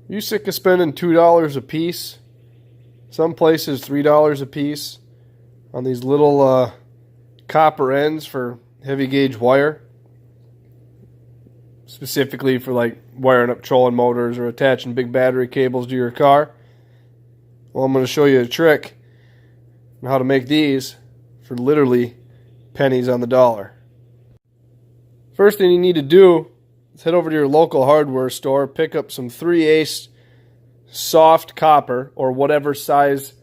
You sick of spending $2 a piece? Some places $3 a piece on these little copper ends for heavy gauge wire, specifically for like wiring up trolling motors or attaching big battery cables to your car. Well, I'm going to show you a trick on how to make these for literally pennies on the dollar. First thing you need to do is head over to your local hardware store, pick up some 3/8 soft copper or whatever size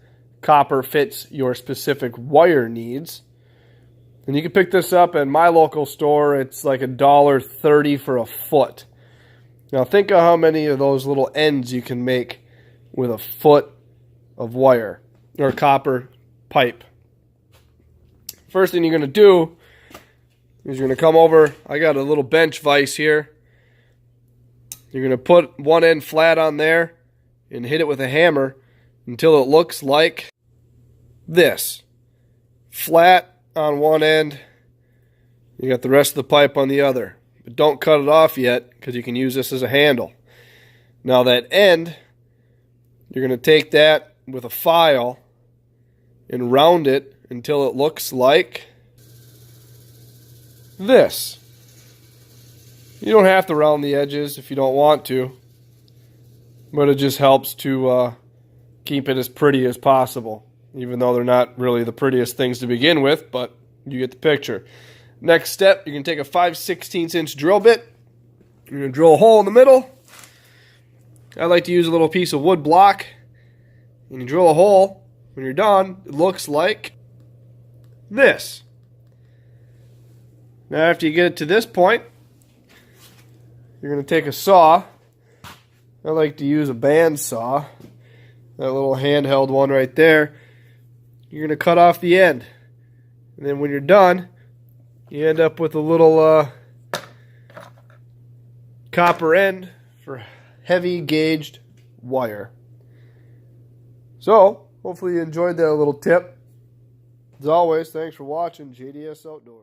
copper fits your specific wire needs. And you can pick this up at my local store. It's like $1.30 for a foot. Now think of how many of those little ends you can make with a foot of wire or copper pipe. First thing you're going to do is you're going to come over. I got a little bench vise here. You're going to put one end flat on there and hit it with a hammer until it looks like this. Flat on one end. You got the rest of the pipe on the other. But don't cut it off yet because you can use this as a handle. Now that end, you're going to take that with a file and round it until it looks like this. You don't have to round the edges if you don't want to, but it just helps to keep it as pretty as possible, even though they're not really the prettiest things to begin with, but you get the picture. Next step, you can take a 5/16" drill bit. You're going to drill a hole in the middle. I like to use a little piece of wood block, and you drill a hole. When you're done, it looks like this. Now after you get it to this point, you're going to take a saw. I like to use a band saw, that little handheld one right there. You're going to cut off the end. And then when you're done, you end up with a little copper end for heavy gauged wire. So, hopefully you enjoyed that little tip. As always, thanks for watching JDS Outdoors.